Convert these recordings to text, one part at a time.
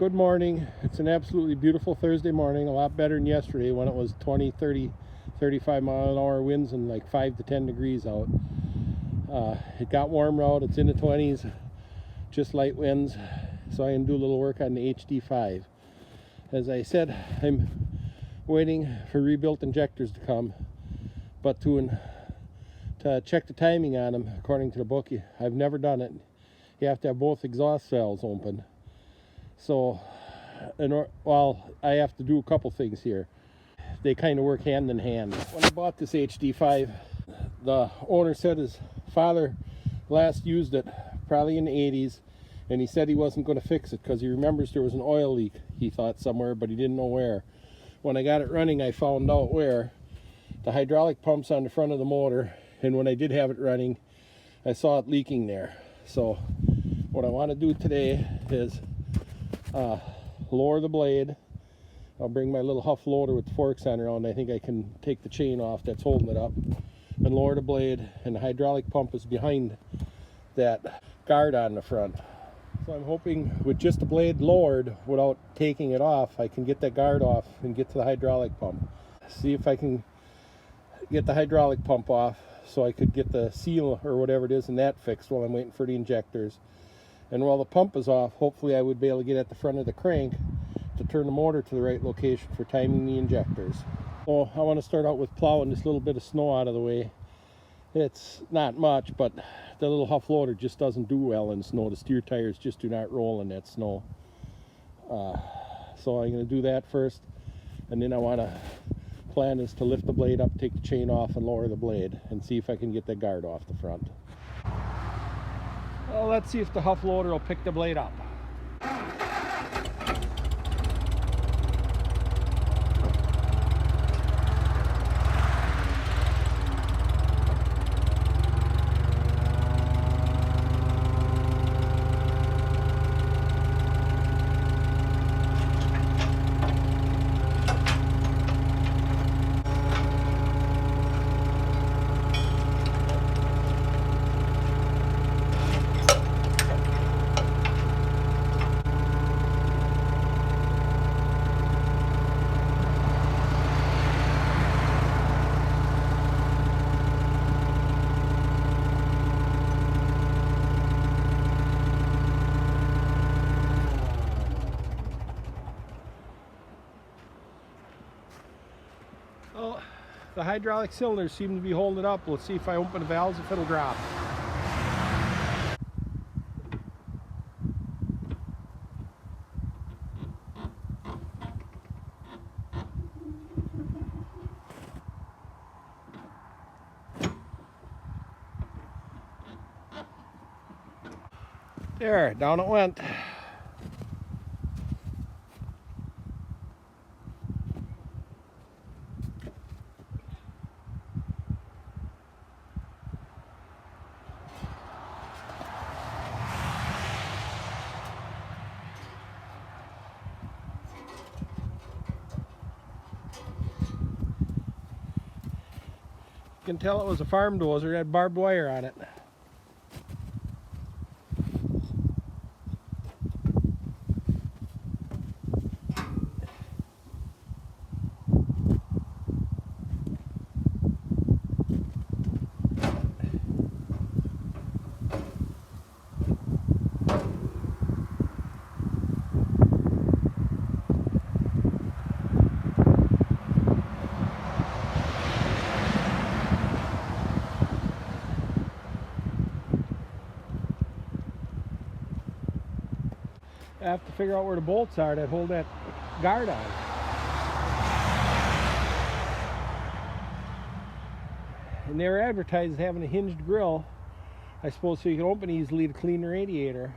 Good morning. It's an absolutely beautiful Thursday morning, a lot better than yesterday when it was 20, 30, 35 mile an hour winds and like 5 to 10 degrees out. It got warmer out. It's in the 20s, just light winds, so I can do a little work on the HD5. As I said, I'm waiting for rebuilt injectors to come, but to check the timing on them, according to the book, I've never done it. You have to have both exhaust valves open. So, well, I have to do a couple things here. They kind of work hand in hand. When I bought this HD5, the owner said his father last used it probably in the 80s, and he said he wasn't going to fix it because he remembers there was an oil leak, he thought, somewhere, but he didn't know where. When I got it running, I found out where. The hydraulic pump's on the front of the motor, and when I did have it running, I saw it leaking there. So what I want to do today is lower the blade. I'll bring my little Huff loader with the forks on around. I think I can take the chain off that's holding it up and lower the blade, and the hydraulic pump is behind that guard on the front. So I'm hoping with just the blade lowered without taking it off, I can get that guard off and get to the hydraulic pump. See if I can get the hydraulic pump off so I could get the seal or whatever it is in that fixed while I'm waiting for the injectors. And while the pump is off, hopefully I would be able to get at the front of the crank to turn the motor to the right location for timing the injectors. So I want to start out with plowing this little bit of snow out of the way. It's not much, but the little Huff loader just doesn't do well in snow. The steer tires just do not roll in that snow. So I'm going to do that first, and then I want to plan is to lift the blade up, take the chain off, and lower the blade and see if I can get that guard off the front. Well, let's see if the Huff loader will pick the blade up. Well, the hydraulic cylinders seem to be holding up. Let's see if I open the valves if it'll drop. There, down it went. You can tell it was a farm dozer. It had barbed wire on it. I have to figure out where the bolts are that hold that guard on. And they were advertised as having a hinged grill, I suppose, so you can open easily to clean the radiator.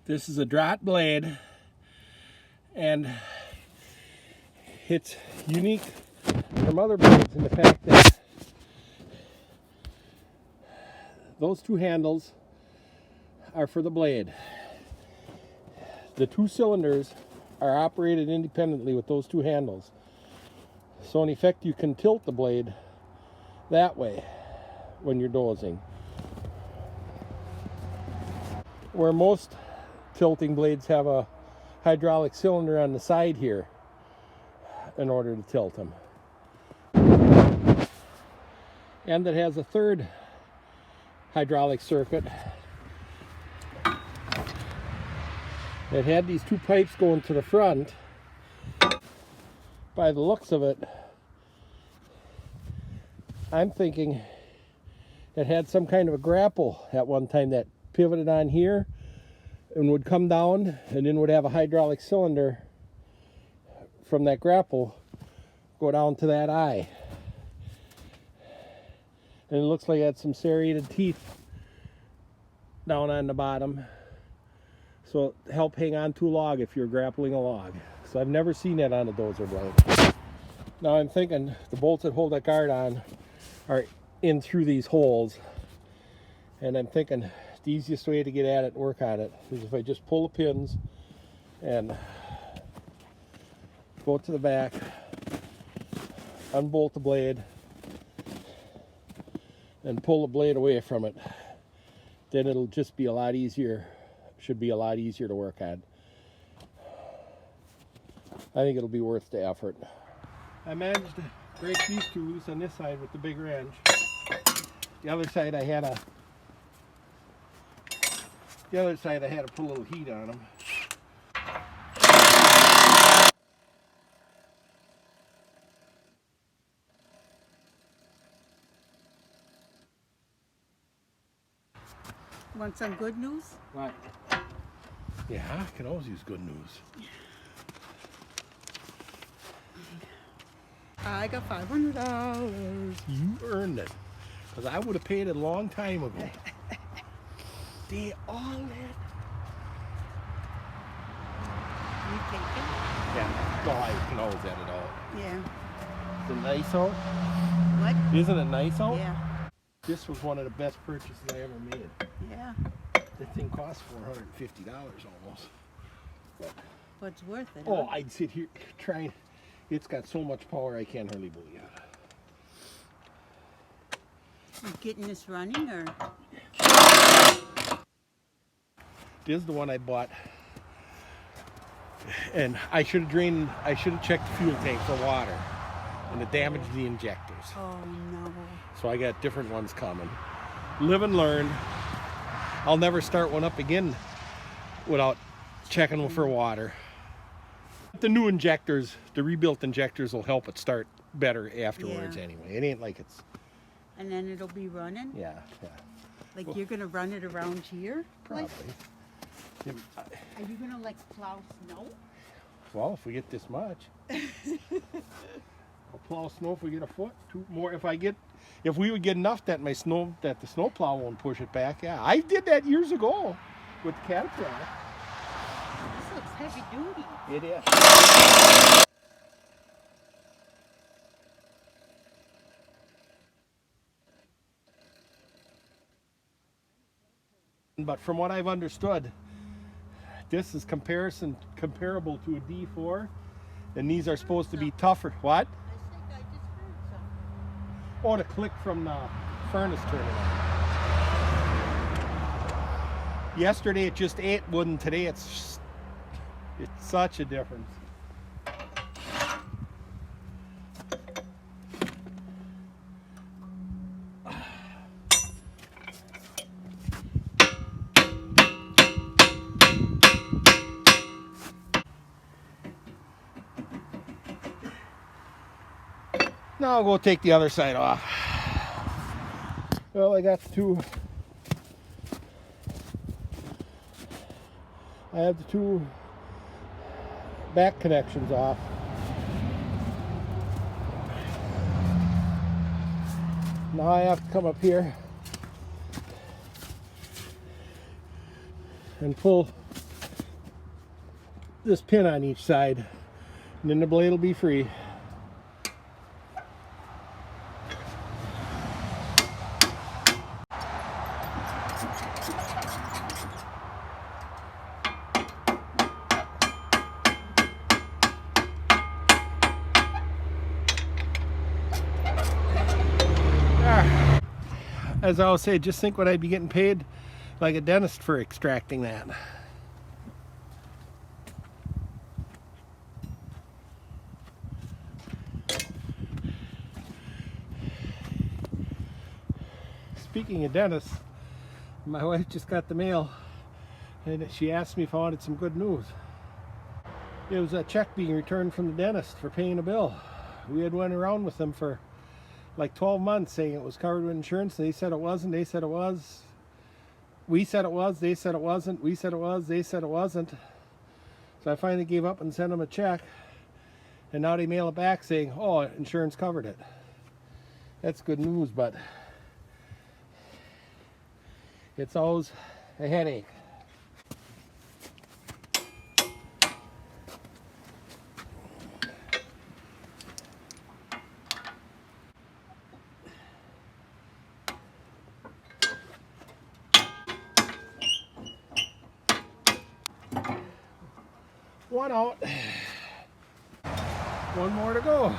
This is a draught blade, and it's unique from other blades in the fact that those two handles are for the blade. The two cylinders are operated independently with those two handles. So in effect you can tilt the blade that way when you're dozing. where most tilting blades have a hydraulic cylinder on the side here in order to tilt them. And it has a third hydraulic circuit. It had these two pipes going to the front. By the looks of it, I'm thinking it had some kind of a grapple at one time that pivoted on here and would come down and then would have a hydraulic cylinder from that grapple go down to that eye. And it looks like it had some serrated teeth down on the bottom, so help hang on to a log if you're grappling a log. So I've never seen that on a dozer blade. Now I'm thinking the bolts that hold that guard on are in through these holes, and I'm thinking the easiest way to get at it, work on it, is if I just pull the pins and go to the back, unbolt the blade, and pull the blade away from it. Then it'll just be a lot easier, should be a lot easier to work on. I think it'll be worth the effort. I managed to break these two loose on this side with the big wrench. The other side I had to put a little heat on them. Want some good news? What? Yeah, I can always use good news. I got $500. You earned it, because I would have paid it a long time ago. They all had. You take it? Yeah, well, I can always edit out. Yeah. Is it nice out? What? Isn't it nice out? Yeah. This was one of the best purchases I ever made. Yeah. That thing cost $450 almost. But it's worth it. Oh, huh? I'd sit here trying. It's got so much power I can't hardly believe it. You getting this running or? This is the one I bought. And I should have checked the fuel tank for water. And it damaged the injectors. Oh no. So I got different ones coming. Live and learn. I'll never start one up again without checking for water. The new injectors, the rebuilt injectors, will help it start better afterwards anyway. It ain't like it's... And then it'll be running? Yeah. Like well, you're going to run it around here? Probably. Like, are you going to like plow snow? Well, if we get this much. I'll plow snow if we get a foot, two more. If we would get enough that the snow plow won't push it back. Yeah, I did that years ago with the Caterpillar. This looks heavy duty. It is. But from what I've understood, this is comparable to a D4, and these are supposed to be tougher. What? I just heard something. Oh, the click from the furnace turning on. Yesterday it just ate wood, and today it's such a difference. Now I'll go take the other side off. Well, I got I have the two back connections off. Now I have to come up here and pull this pin on each side, and then the blade will be free. As I always say, just think what I'd be getting paid like a dentist for extracting that. Speaking of dentists, my wife just got the mail and she asked me if I wanted some good news. It was a check being returned from the dentist for paying a bill. We had went around with them for like 12 months saying it was covered with insurance. They said it wasn't, they said it was. We said it was, they said it wasn't. We said it was, they said it wasn't. So I finally gave up and sent them a check. And now they mail it back saying, oh, insurance covered it. That's good news, but it's always a headache. One out. One more to go.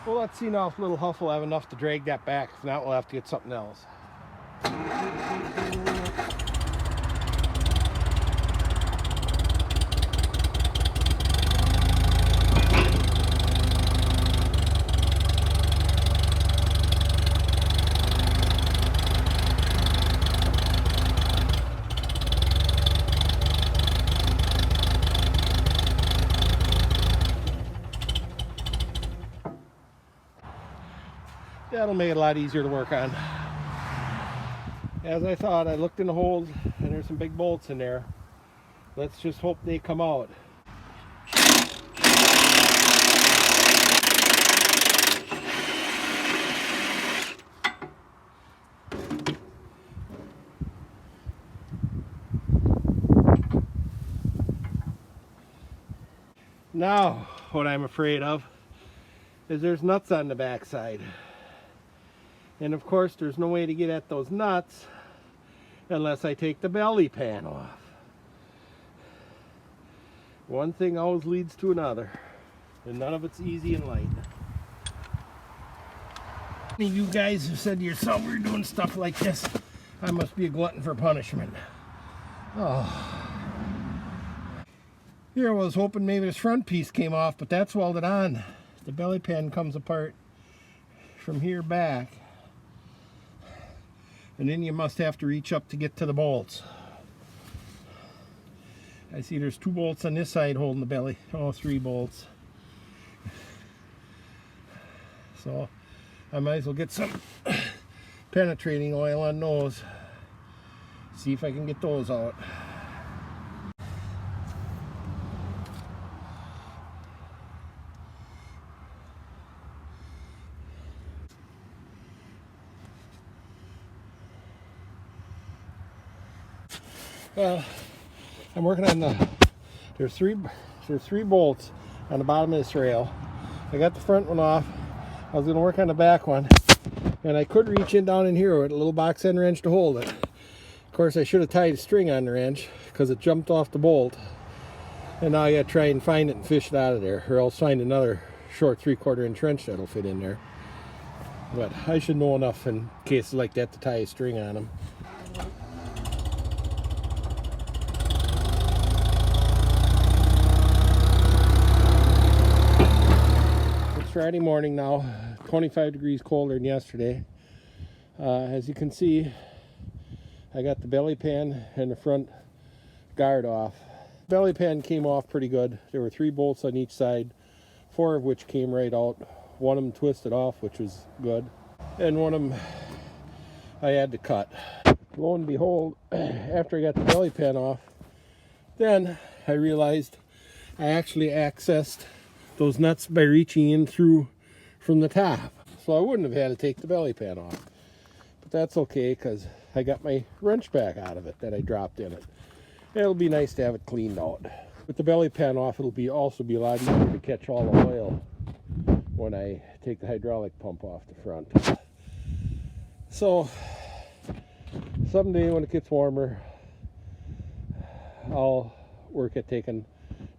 Well, let's see now if Little Huff will have enough to drag that back. If not, we'll have to get something else. That'll make it a lot easier to work on. As I thought, I looked in the holes and there's some big bolts in there. Let's just hope they come out. Now, what I'm afraid of is there's nuts on the backside. And of course, there's no way to get at those nuts unless I take the belly pan off. One thing always leads to another, and none of it's easy and light. Any of you guys have said to yourself, we're doing stuff like this, I must be a glutton for punishment. Oh. Here I was hoping maybe this front piece came off, but that's welded on. The belly pan comes apart from here back. And then you must have to reach up to get to the bolts. I see there's 2 bolts on this side holding the belly. Oh, 3 bolts. So I might as well get some penetrating oil on those. See if I can get those out. Well, I'm working on there's three bolts on the bottom of this rail. I got the front one off. I was going to work on the back one, and I could reach in down in here with a little box end wrench to hold it. Of course, I should have tied a string on the wrench because it jumped off the bolt, and now I got to try and find it and fish it out of there, or else find another short 3/4 inch wrench that'll fit in there. But I should know enough in cases like that to tie a string on them. Friday morning now, 25 degrees colder than yesterday. As you can see, I got the belly pan and the front guard off. Belly pan came off pretty good. There were 3 bolts on each side, 4 of which came right out. One of them twisted off, which was good, and one of them I had to cut. Lo and behold, after I got the belly pan off, then I realized I actually accessed those nuts by reaching in through from the top. So I wouldn't have had to take the belly pan off. But that's okay because I got my wrench back out of it that I dropped in it. It'll be nice to have it cleaned out. With the belly pan off, it'll also be a lot easier to catch all the oil when I take the hydraulic pump off the front. So someday when it gets warmer, I'll work at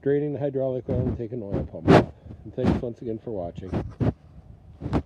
draining the hydraulic oil and taking the oil pump off. And thanks once again for watching.